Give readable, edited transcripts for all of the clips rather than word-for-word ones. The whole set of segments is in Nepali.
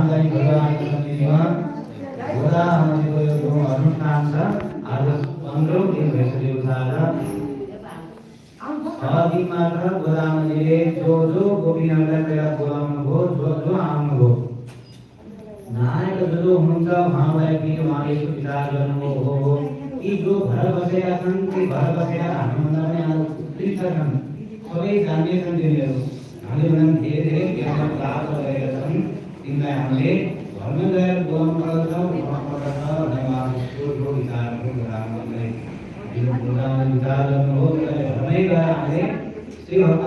महादायी भगवान का नियम गोदा हमारे को जो अनुष्ठान था आज 15 दिन वैसे उठाया आदि मात्र गोदा मंदिरे जो गोपी नगर मेरा गोदाम हो जो आम हो नायक जो हुनुहुन्छ उहाँलाई पनि उहाँले विचार गर्नुभयो हो कि जो घर बसेका छन् ती घर बसेर हामीभन्दा पनि आज उत्कृष्ट छन् सबै जान्ने छन् तिनीहरू हामीले भन्दा धेरै धेरै लाभ गरेका छन् तिनलाई हामीले घरमा गएर बोलाउनु पर्दछ उहाँबाट धन्यवाद ठुलो विचारहरू गराउनुलाई यो प्रोग्राममा विचार गर्नुभयो घरमै गएर हामीले श्री भक्त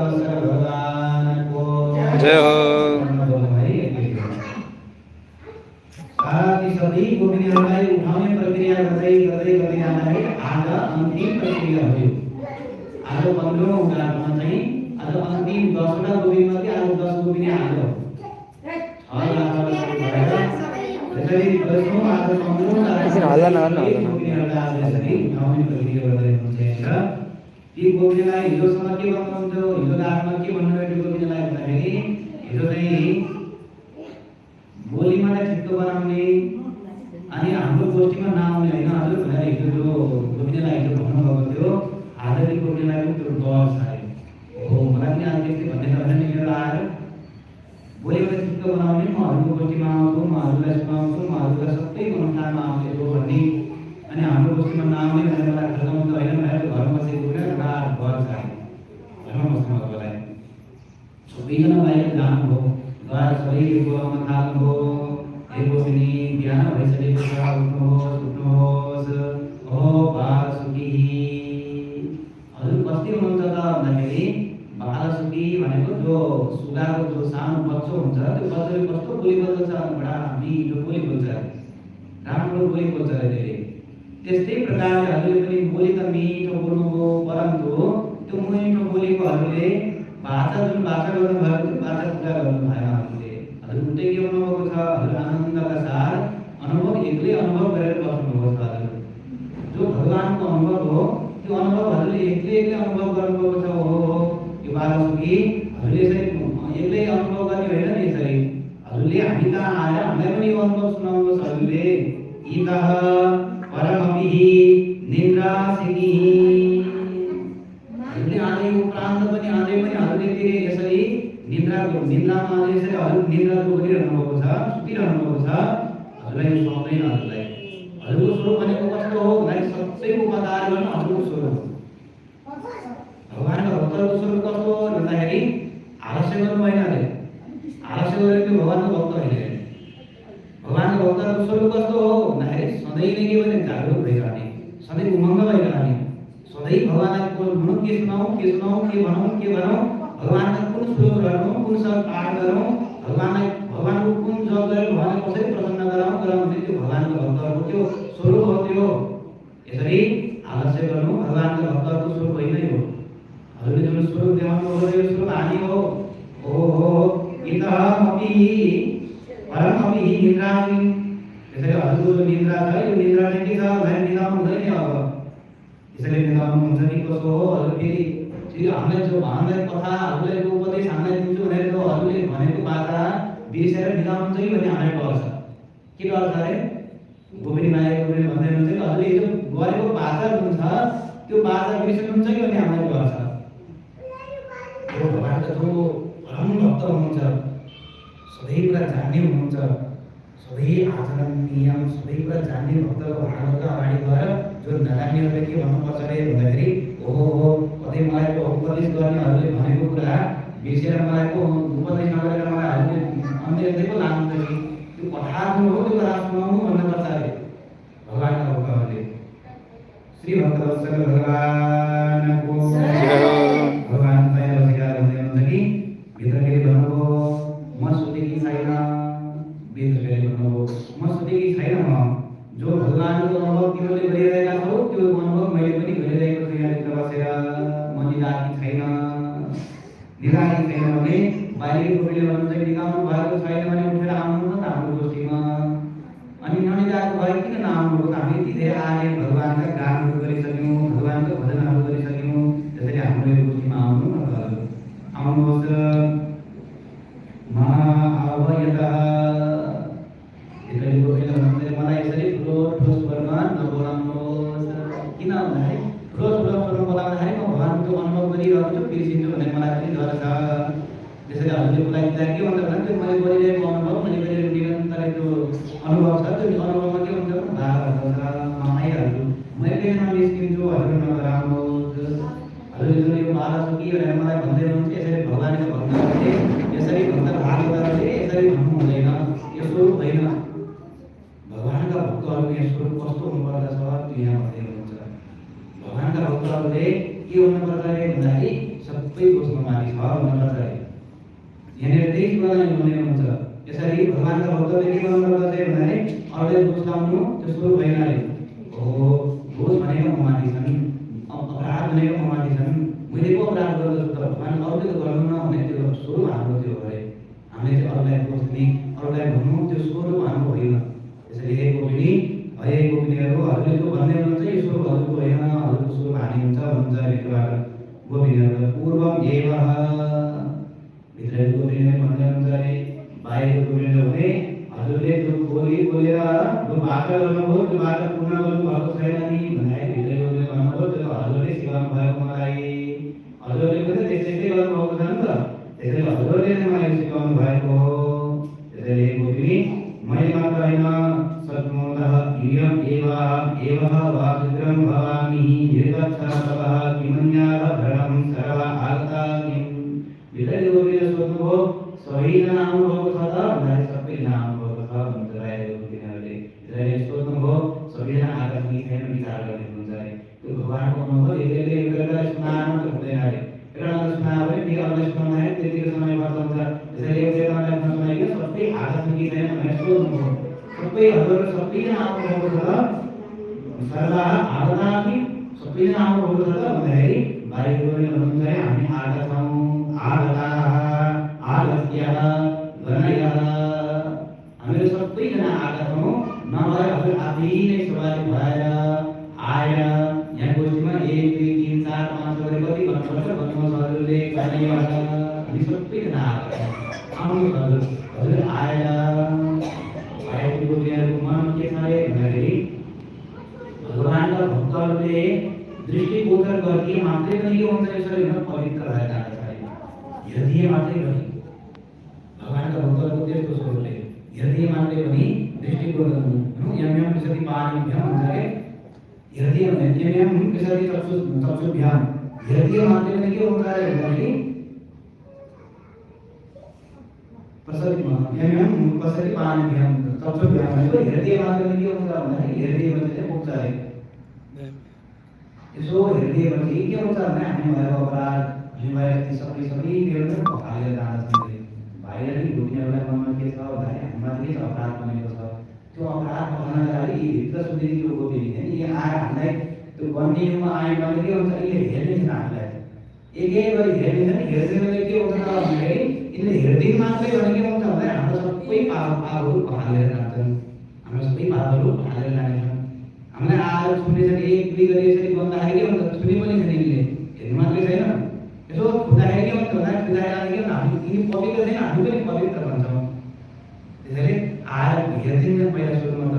भगवानको जय हो साथी सबै गोपिनीहरूलाई उठाउने प्रक्रिया गर्दै गर्दै गर्दै जाँदाखेरि आज अन्तिम प्रक्रिया भयो आज 15औं उडानमा चाहिँ आज अन्तिम 10वटा गोपिनीमध्ये आज 10 गोपिनी आज त्यसरी 10औं आज 15औं हल्ला नगर्नु गोपिनीहरूलाई आज यसरी उठाउने प्रक्रिया गर्दै हुनुहुन्छ ती गोपिनीलाई हिजोसम्म के भन्नुहुन्थ्यो हिजो रातमा के भन्नुभयो गोपिनीलाई भन्दाखेरि हिजो चाहिँ बोलीमा चित्त बनाउने अनि हाम्रो गोष्ठीमा नआउने हैन हजुर भनेर हिजो जो गोपिनीलाई हिजो भन्नुभएको थियो आजको गोपिनीलाई पनि त्यो डर छ हो मलाई पनि आज त्यस्तै भन्ने छ भने मेरो आएर बोलीमा चित्त बनाउने म हाम्रो गोष्ठीमा आउँछु म हजुरलाई सुनाउँछु म हजुरलाई सबै अनुष्ठानमा आउँछु भन्ने अनि हाम्रो गोष्ठीमा नआउने भनेर मलाई खर्चाउनु त हैन भनेर घरमा बसेको कुरा एउटा डर छ घरमा बस्नु मलाई सबैजना बाहिर जानुभयो गएर सबै बोलाउन थाल्नुभयो हे गोपिनी बिहान भइसकेको छ उठ्नुहोस् उठ्नुहोस् ओ बालसुकी हजुर कति हुनुहुन्छ त भन्दाखेरि बालसुकी भनेको जो सुगाको जो सानो बच्चो हुन्छ त्यो बच्चाले कस्तो बोली बोल्छ बडा मिठो बोली बोल्छ राम्रो बोली बोल्छ त्यसले त्यस्तै प्रकारले हजुरले पनि बोली त मिठो बोल्नुभयो परन्तु त्यो मिठो बोलीको हजुरले भाषा जुन भाषा गर्नु भएको त्यो भाषा पूजा गर्नु भएन हजुरले हजुर उल्टै के भन्नुभएको छ हजुर आनन्दका साथ अनुभव एक्लै अनुभव गरेर बस्नुभएको छ हजुर जो भगवानको अनुभव हो त्यो अनुभव हजुरले एक्लै अनुभव गर्नुभएको छ हो यो बालसुकी हजुरले यसरी एक्लै अनुभव गर्ने होइन नि यसरी हजुरले हामी कहाँ आएर हामीलाई पनि यो अनुभव सुनाउनुहोस् हजुरले इतः परमपिहि निन्द्रासिनी हजुरले आज यो प्रान्त पनि आजै पनि हजुरले यसरी निन्द्रामा आज यसरी हजुर निन्द्रा गरिरहनु भएको छ सुतिरहनु भएको छ हजुरलाई यो सक्दैन हजुरलाई हजुरको स्वरूप भनेको कस्तो हो भन्दाखेरि सबैको उपकार गर्न हजुरको स्वरूप भगवानको भक्तहरूको स्वरूप कस्तो हो भन्दाखेरि आलस्य गर्नु होइन अरे आलस्य गरेको त्यो भगवानको भक्त होइन भगवानको भक्तहरूको स्वरूप कस्तो हो भन्दाखेरि सधैँ नै के भने जागरुक भइरहने सधैँ उमङ्ग भइरहने सधैँ भगवानको भनौँ के सुनाउँ के भनौँ भगवानका कुन श्लोक गरौँ कुन सब पाठ गरौँ भगवानको कुन जप गरेर भगवानलाई कसरी प्रसन्न गराउँ भने त्यो भगवानको भक्तहरूको त्यो स्वरूप हो त्यो यसरी आलस्य गर्नु भगवानका भक्तहरूको स्वरूप होइन हो हजुरले जुन स्वरूप देखाउनु हो यो स्वरूप हानि हो ओहो इतमपि परमपि निद्रामि यसरी हजुरको जो निद्रा छ यो निद्रा चाहिँ के छ भने निद्रामा हुँदैन अब यसैले निदाउनु हुन्छ कि कसो हो हजुर फेरि हामीलाई जो हामीलाई कथा हजुरलाई जो उपदेश हामीलाई दिन्छु भनेर जो हजुरले भनेको बाचा बिर्सेर निदाउनु हुन्छ कि भन्ने हामीलाई डर छ के डर छ अरे गोपिनी माया गोपिनी भन्दै हुनुहुन्छ कि हजुरले जो गरेको बाचा जुन छ त्यो बाचा बिर्सनुहुन्छ कि भन्ने हामीलाई डर छ यो भगवानका जो परम भक्त हुनुहुन्छ सबै कुरा जान्ने हुनुहुन्छ सबै आचरण नियम सबै कुरा जान्ने भक्तको भागवतका अगाडि गएर जो नजान्नेहरूले के भन्नुपर्छ अरे भन्दाखेरि ओहो कतै मलाई को उपदेश गर्नेहरूले भनेको कुरा बिर्सेर मलाई को उपदेश नगरेर मलाई हजुरले अन्य पो लानुहुन्छ कि त्यो कथा जुन हो त्यो कथा सुनाउनु भन्नुपर्छ अरे भगवानका भक्तहरूले श्री भक्तवत्सल भगवानको भगवान बाहिर बसेका भन्दै हुनुहुन्छ कि भित्र फेरि भन्नुभयो म सुतेकी छैन भित्र फेरि भन्नुभयो म सुतेकी छैन म जो भगवानको अनुभव तिमीले गरिरहेका छौ त्यो अनुभव मैले पनि गरिरहेको छु यहाँभित्र बसेर म निदाकी छैन भने बाहिरी गोपीले भन्नुहुन्छ निदाउनु भएको छैन भने उठेर आउनु न त हाम्रो गोष्ठीमा अनि ननिदाएको भए किन नआउनु त हामी यति धेरै आए भगवानका गानहरू गरिसक्यौँ भगवानको भजनहरू गरिसक्यौँ त्यसैले हाम्रो यो गोष्ठीमा आउनु न त आउनुहोस् छ। त्यसैले हजुरले बोलाइदिँदा के हुन्छ भने त्यो मैले बोलिरहेको अनुभव मैले निरन्तर त्यो अनुभव छ, त्यो अनुभवमा के हुन्छ भने भाव हुन्छ, म आइहाल्छु, म एकैछिनमा निस्किन्छु, हजुर नगराउनुहोस्। हजुरले जुन यो बाला छ कि भनेर मलाई भन्दै हुनुहुन्छ, यसरी भगवानका भक्तहरूले यसरी भक्त भाग गर्नाले यसरी भन्नु हुँदैन, यो स्वरूप होइन। भगवानका भक्तहरूको यहाँ स्वरूप कस्तो हुनुपर्दछ त्यो यहाँ भन्दै हुनुहुन्छ। भगवानका भक्तहरूले के हुनुपर्छ अरे भन्दाखेरि सबै दोषमा माथि छ हुनुपर्छ अरे। यहाँनिर त्यही कुरालाई भन्ने हुनुहुन्छ। यसरी भगवानका भक्तहरूले के गर्नुपर्छ भन्दाखेरि अरूले दोष लाउनु त्यो स्वरूप होइन अरे। हो, दोष भनेको म माथि छन्, अपराध भनेको म माथि छन्, मैले पो अपराध गर्दछु त भगवान अरूले त गर्नु नहुने त्यो स्वरूप हाम्रो त्यो हो अरे। हामीले चाहिँ अरूलाई दोष दिने, अरूलाई भन्नु त्यो स्वरूप हाम्रो होइन। त्यसैले हे गोपिनी, हे गोपिनीहरू, हजुरले जो भन्दै हुनुहुन्छ यो स्वरूप हजुरको होइन, हजुरको स्वरूप हानि हुन्छ भन्नुहुन्छ भित्रबाट गोपिनीहरू। पूर्वम एव भित्रको गोपिनीहरू भन्दै हुनुहुन्छ अरे बाहिरको गोपिनीहरू भने हजुरले जो बोलेर जो वाचा गर्नुभयो त्यो वाचा पूर्ण गर्नुभएको छैन नि भन्दाखेरि भित्रको गोपिनीले भन्नुभयो त्यो हजुरले सिकाउनु भएको मलाई, हजुरले पनि त्यसै गर्नुभएको छ नि त, त्यसैले हजुरले नै मलाई सिकाउनु भएको हो। त्यसैले गोपिनी मैले मात्र होइन सद्गुणतः इयम् एवः वासुद्रं भवामि निर्गच्छतः किमन्याः भरणं सर्व आगता किम्। भित्रको गोपिनीले सोध्नुभयो सबैजना आउनुभएको छ त भन्दाखेरि सबैजना आउनुभएको छ भन्छ राखेको गोपिनीहरूले। त्यसैले सोध्नुभयो सबैजना आएका छन् कि छैन विचार गर्ने हुन्छ अरे। त्यो भगवानको अनुभव एकैले एउटा सुनाउनु त हुँदैन अरे। एउटा सुनायो भने फेरि अरूलाई सुनाउँदाखेरि त्यतिको समय पर्छ हुन्छ। त्यसैले एउटालाई नसुनाइकन सबै आएका छन् कि छैन भनेर सोध्नुभयो। सबै हजुर सबैजना आउनुभएको छ सर्व आगता किम्, सबैजना आउनुभएको छ त भन्दाखेरि बाहिरको भन्नुहुन्छ अरे हामी आएका छौँ, आगताः आगत्यः गणयः, हामीहरू सबैजना आएका छौँ, नभए हजुर आफै नै स्वाभाविक भएर आएर यहाँ गोष्ठीमा 1 2 3 4 5 गरेर कति भन्नुपर्छ भन्नुहोस् हजुरले गणयः, हामी सबैजना आएका छौँ, आउनुहोस् हजुर, हजुर आएर। बाहिरको गोपिनीहरूको मन के छ अरे भन्दाखेरि भगवानका भक्तहरूले दृष्टिगोचर गरिदिए मात्रै पनि के हुन्छ यसरी पवित्र भएर जान्छ अरे। हेरिदिए मात्रै पनि भगवानका भक्तहरूको त्यस्तो स्वरूपले हेरिदिए मात्रै पनि दृष्टिगोचर यम यम विशति पानीभ्यम हुन्छ अरे। हेरिदिए भने यम यम विशति चक्षुभ्याम, हेरिदिए मात्रै पनि के हुन्छ अरे भन्दाखेरि प्रसरित यम यम प्रसरित पानीभ्याम चक्षुभ्याम भनेको हेरिदिए मात्रै पनि के हुन्छ भन्दाखेरि हेरिदिएपछि चाहिँ पुग्छ अरे। यसो हेरिदिएपछि के हुन्छ भने हामी भएको अपराध हामी भएको सबै हालेर जाँदछन् अरे। बाहिर नि गोपिनीहरूलाई मनमा के छ भन्दाखेरि हामीमाथि के अपराध बनेको छ, त्यो अपराध भन्नका लागि यी भित्र सुधेरिएको गोपिनी यी आएर हामीलाई त्यो कन्टिन्यूमा आयो भने के हुन्छ यिनले हेर्ने छन् हामीलाई, एक एक गरी हेर्ने छन्। हेर्नेले के हुन्छ भन्दाखेरि यिनले हेरिदिनु मात्रै भने के हुन्छ भन्दाखेरि हाम्रो सबै पापहरू हालेर जान्छन्, हाम्रो सबै पापहरू हालेर जानेछन्। हामीलाई आएर छुनेछन्, एक दुई गरी यसरी बन्दाखेरि के हुन्छ छुने पनि छैन, यिनले हेर्नु मात्रै छैन। यसो छुँदाखेरि के हुन्छ भन्दाखेरि छुँदाखेरि के हुन्छ हामी यिनी पवित्र छैन, हामी पनि पवित्र भन्छौँ। त्यसैले आएर हेर्दिन्छन् पहिला सुरुमा त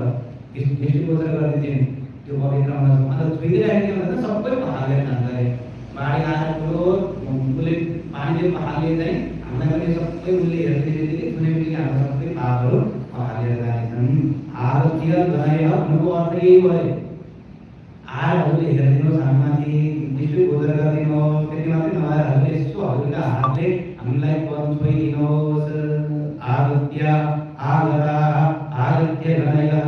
दृष्टिगोचर गरिदिन्छन् त्यो पवित्र हुन, अन्त छुइदिँदाखेरि के हुन्छ सबै हालेर जान्छ अरे। बाढी आएर ठुलो उसले पानीले हाल्ने चाहिँ हामीलाई पनि सबै उसले हेर्दै छुने बित्तिकै हाम्रो सबै पापहरू हालेर जानेछन्। आरोग्य गणयः भन्नुको अर्थ यही भयो, आएर हजुरले हेरिदिनुहोस् हामीमाथि दृष्टिगोचर गरिदिनुहोस्, त्यति मात्रै नभएर हजुरले यसो हजुरका हातले हामीलाई पद छोइदिनुहोस्। आरोग्य आगताः आरोग्य गणयः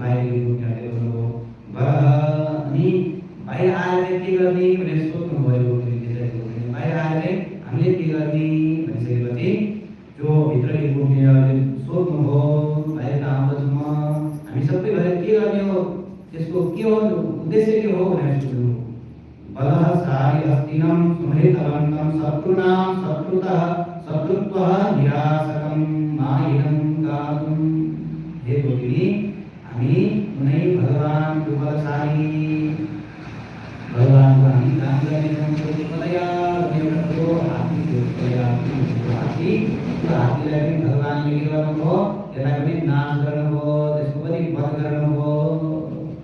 बाहिर गोपिनीहरूले भन्नुभयो भरः। अनि बाहिर आएर के गर्ने भनेर सोध्नुभयो बाहिर आएर हामीले के गर्ने भनिसकेपछि जो भित्रको गोपिनीहरूले सोध्नुभयो बाहिर आउँदैछु म, हामी सबै भएर के गर्ने हो, त्यसको के हो उद्देश्य के हो भनेर सोध्नु। बलः सारि हस्तिनं सुमृतवन्तं शत्रुणां शत्रुतः शत्रुत्वः निरासकं मायिनं गातुं। हे गोपिनी, हामी कुनै भगवानको बलशाली भगवानको हामी काम गर्नेछौँ। हात्तीलाई पनि भगवानले के गर्नुभयो, त्यसलाई पनि नाश गर्नुभयो, त्यसको पनि वध गर्नुभयो।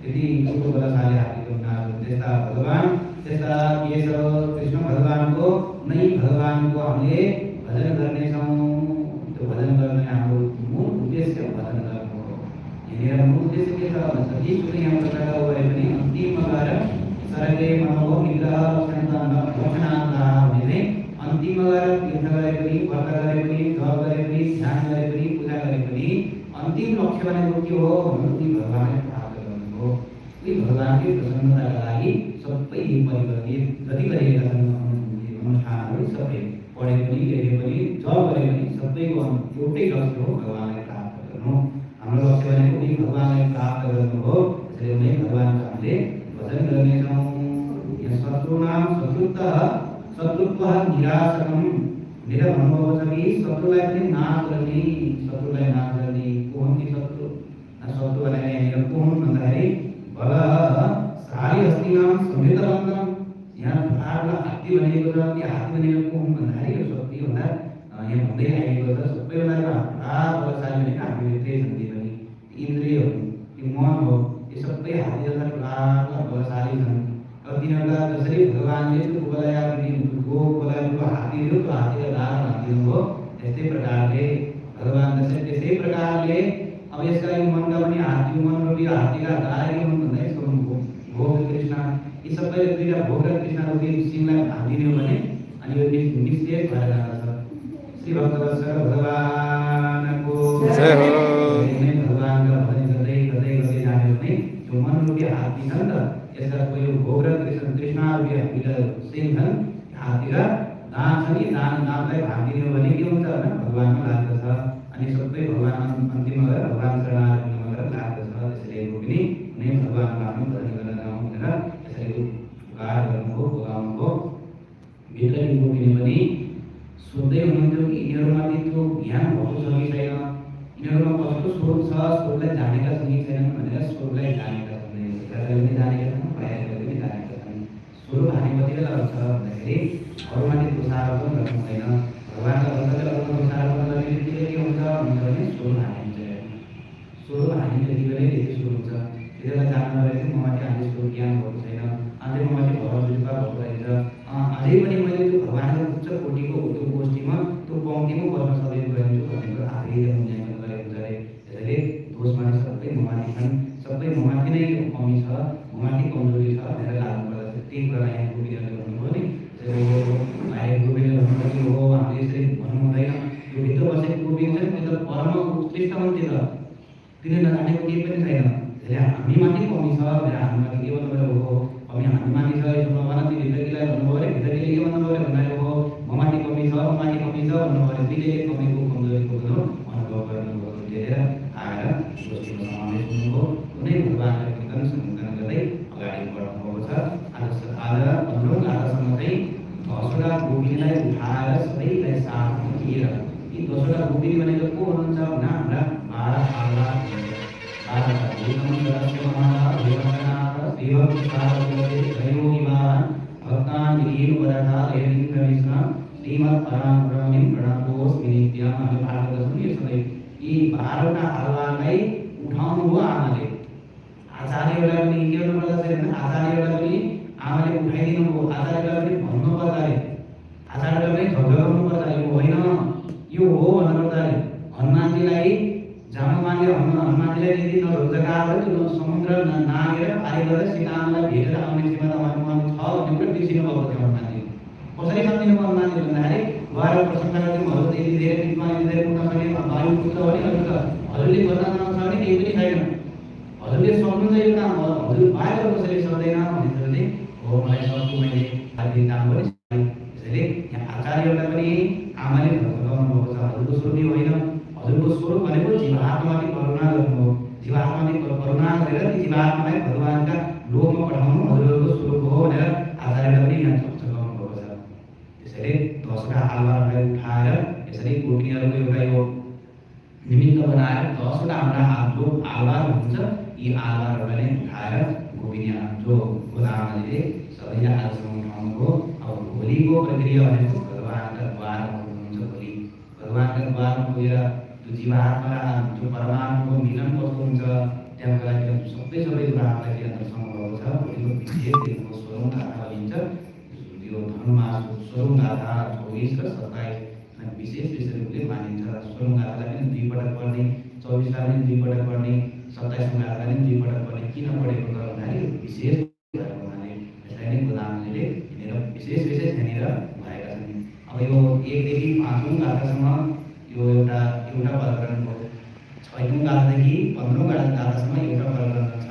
त्यति बलशाली हात्तीको नाश त्यस्ता भगवान त्यस्ता केशव कृष्ण भगवानको कुनै भगवानको हामीले भजन गर्नेछौँ। त्यो भजन गर्ने हाम्रो मूल उद्देश्य भजन गर्नु हो। यहाँनिर मूल उद्देश्य के छ भने जतिसुकै यहाँ प्रकारका गरे पनि अन्तिममा गएर सर्वे मनोभव निग्रह लक्षणान्ता भन्ने अन्तिममा गएर तीर्थ गरे पनि, व्रत गरे पनि, जप गरे पनि, ध्यान गरे पनि, पूजा गरे पनि अन्तिम लक्ष्य भनेको के हो भने भगवानलाई प्राप्त गर्नु हो। ती भगवानकै प्रसन्नताका लागि सबै परिवर्तित जति गरिएका छन् अनुष्ठानहरू सबै पढे पनि, लेखे पनि, जप गरे पनि सबैको एउटै लक्ष्य हो भगवानलाई प्राप्त गर्नु। हाम्रो लक्ष्य भनेको उनी भगवानलाई प्राप्त गर्नु हो। त्यसैले उनी भगवानको हामीले भजन गर्नेछौँ। यहाँ शत्रुनाम शत्रुत्वः निराशकम् भनेर भन्नुभएको छ कि शत्रुलाई पनि नाश गर्ने, शत्रुलाई नाश गर्ने। को हुन् ती शत्रु? शत्रु भनेर यहाँनिर को हुन् भन्दाखेरि शाली हस्तीनाम संहितबन्धन। यहाँ ठुला हात्ती भनिएको छ। ती हात्ती भनेको को हुन् भन्दाखेरि यो सबैभन्दा यहाँ भन्दै आइएको छ सबैभन्दा ठुला बलशाली भनेको हामीभित्रै छन् ती पनि इन्द्रियहरू, ती मन हो। यो सबै हात्ती जस्ता ठुला बलशाली छन्। र तिनीहरूलाई जसरी भगवानले त्यो गोबलाको हात्ती दियो, त्यो हात्तीलाई दान हालिदिनु हो। त्यस्तै प्रकारले भगवान त्यसै प्रकारले अब यसका यो मनका पनि हात्ती मन रूपी हात्तीका दारा के हुन् भन्दा यसको भोग कृष्ण यी सबै दुईटा भोग र कृष्ण रूपी सिंहलाई हालिदिने हो भने अनि यो निश्चय भएर जान्छ। श्री भक्तवत्सल भगवानको जय हो। भगवानका भजन गर्दै गर्दै गर्दै जाने भने यो मन रूपी हात्ती छ नि त, यसका यो भोग र कृष्ण रूपी हात्तीका सिंह छन्। हात्तीका दान छ नि, दानलाई भागिदिने हो भने के हुन्छ भने भगवानमा लाग्दछ। अनि सबै भगवान अन्तिममा गएर भगवान शरणागतिमा गएर लाग्दछ। त्यसैले पनि कुनै भगवानको हामी भजन गर्न जाउँ भनेर यसरी पुकार गर्नु हो, बोलाउनु हो। भित्रकी गोपिनी पनि सोध्दै हुनुहुन्थ्यो कि यिनीहरूमाथि त्यो ज्ञान भएको छ कि छैन, यिनीहरूमा कस्तो स्रोत छ, स्रोतलाई जानेका छन् कि छैनन् भनेर स्रोतलाई जानेका छन् पनि जानेका छन्, प्रायःले पनि जानेका छन्। स्रोत हामी कतिले लाग्छ भन्दाखेरि अरूमाथि दोषारोपण गर्नु हुँदैन। भगवानका भक्तले अरूमा दोषारोपण गर्ने बित्तिकै के हुन्छ भने स्रोत हानिन्छ। स्रोत हानि त्यति बेलै त्यति सुरु हुन्छ। त्यति बेला जान्नु पऱ्यो कि ममाथि अझै स्रोत ज्ञान भएको छैन, अझै ममाथि भगवान कृपा भएको रहेछ, अझै पनि मैले त्यो भगवानको उच्च कोटिको त्यो गोष्ठीमा त्यो पङ्क्तिमा बस्न सकेको रहेछु भन्ने कुरा आफैले मूल्याङ्कन गरेको हुन्छ अरे। त्यसैले दोषमाथि सबै ममाथि छन्, सबै ममाथि नै कमी छ, ममाथि कमजोरी छ भनेर लाग्नु पर्दछ। त्यही कुरा यहाँ गोपिनीहरूले भन्नुभयो नि। भाइ गोपिनीले भन्नुभयो कि हो हामीले यसरी भन्नु हुँदैन। यो भित्र बसेको गोपिनी छ नि त्यो त परम उत्कृष्ट हुन्थ्यो त, तिनीहरूले नजानेको केही पनि छैन। त्यसले हामीमाथि कमी छ भनेर हामीमाथि के भन्नुभयो हो कमी हामीमाथि छ यसो नभन। ती भित्रकीलाई भन्नुभयो अरे, भित्रकीले के भन्नुभयो अरे भन्नाले हो ममाथि कमी छ भन्नुभयो अरे। दुईले कमीको कमजोरीको अनुभव गर्नुभयो। लिएर आएर गोष्ठीमा समावेश हुनुभयो। कुनै भगवानलाई कीर्तन सम्बोधन गर्दै अगाडि बढ्नुभएको छ। आज 15औं गाथासम्म चाहिँ 10वटा गोपिनीलाई उठाएर सबैलाई साथमा लिएर यी 10वटा गोपिनी भनेको को हुनुहुन्छ भने हाम्रा 12 आल्हा हुनुहुन्छ। 12वटा आल्हालाई उठाउनु हो आमाले। आचार्यलाई पनि के गर्नु पर्दछ भने आचार्यलाई पनि आमाले उठाइदिनु हो। आचार्यलाई पनि भन्नु पर्छ अरे, आचार्यलाई पनि झगडाउनु पर्छ। यो होइन यो हो भन्नु पर्छ अरे। हनुमानजीलाई जामुवानले हनुमानजीलाई यदि नरोजगार त्यो समुद्र नागेर पारी गरेर सीताआमालाई भेटेर आउने क्षमता हनुमानको छ भन्ने कुरा बिर्सिनु भएको थियो हनुमानजी। कसरी सम्झिनु हनुमानजी भन्दाखेरि गएर प्रशंसा गर्दै हजुर यदि धेरै विद्वान यदि धेरै पुग्न सक्ने वायु पुत्र भने अरू त हजुरले गर्न नसक्ने केही पनि छैन, हजुरले सक्नुहुन्छ यो काम, हजुर बाहेक कसैले सक्दैन भनेर चाहिँ हो मलाई सक्छु मैले आदि काम पनि। त्यसैले यहाँ आचार्यहरूलाई पनि आमाले भगाउनु भएको छ। हजुरको स्वरूप यो होइन, हजुरको स्वरूप भनेको जीवात्मामाथि करुणा गर्नु हो। जीवात्मामाथि करुणा गरेर ती जीवात्मालाई भगवानका लोकमा पठाउनु हजुरहरूको स्वरूप हो भनेर आचार्यलाई पनि यहाँ चकाउनु भएको छ। त्यसैले 10वटा आल्हाहरूलाई उठाएर यसरी गोपिनीहरूको एउटा यो निमित्त बनाएर 10वटा हाम्रा जो आल्हा हुन्छ यी आल्हाहरूलाई नै उठाएर गोपिनी जो गोदामाले सबैले आजसम्म उठाउनुभयो। अब भोलिको प्रक्रिया भनेको भगवानका द्वारमा हुनुहुन्छ। भोलि भगवानका द्वारमा पुगेर त्यो जीवात्मा जो परमात्माको मिलन कस्तो हुन्छ त्यहाँको लागि सबै कुरा हामीलाई के सम्भव भएको छ। भोलिको विशेष दिनको 16औं गाथा भनिन्छ। यो धनुमास सोरुङगाथा 24 र 27 अनि विशेष रूपले मानिन्छ। सोरुङगाथालाई पनि दुई पटक पढ्ने, 24लाई पनि दुई पटक पढ्ने, 27 गाथालाई पनि दुई पटक पढ्ने। किन पढेको त भन्दाखेरि विशेष भएको हुनाले यसलाई नै गोदावरीले यहाँनिर विशेष यहाँनिर भएका छन्। अब यो 1 देखि 5औं गाथासम्म यो एउटा प्रकरण हो। 6औं गाथादेखि 15औं गाथासम्म एउटा प्रकरण छ।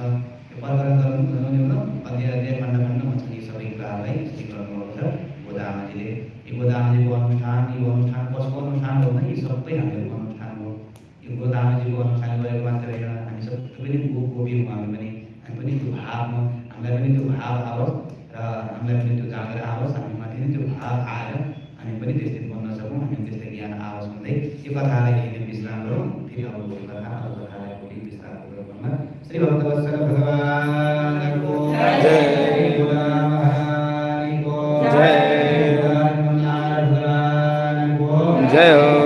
यो प्रकरण गर्नु अध्याय खण्ड छ। यी सबै कुराहरूलाई गर्नुभएको छ गोदावरीले। यो गोदावरीको अनुष्ठान, यो अनुष्ठान कसको अनुष्ठान हो भने यी सबै हामीहरूको अनुष्ठान हो। यो गोदावरीको अनुष्ठान गरेको मात्र होइन, हामी सबै पनि गोपी हौँ। हामी पनि त्यो भावमा हामीलाई पनि त्यो भाव आओस् र हामीलाई पनि त्यो जाँगर आओस्, हामीमाथि नै त्यो भाव आएर हामी पनि त्यस्तै बन्न सकौँ, हामी त्यस्तै ज्ञान आओस् भन्दै यो कथालाई यही विश्राम गरौँ। फेरि अब कथालाई भोलि विस्तार गरौँ। श्री भक्तवत्सल भगवानको जय, गोदावरीको जय, भगवानको जय हो।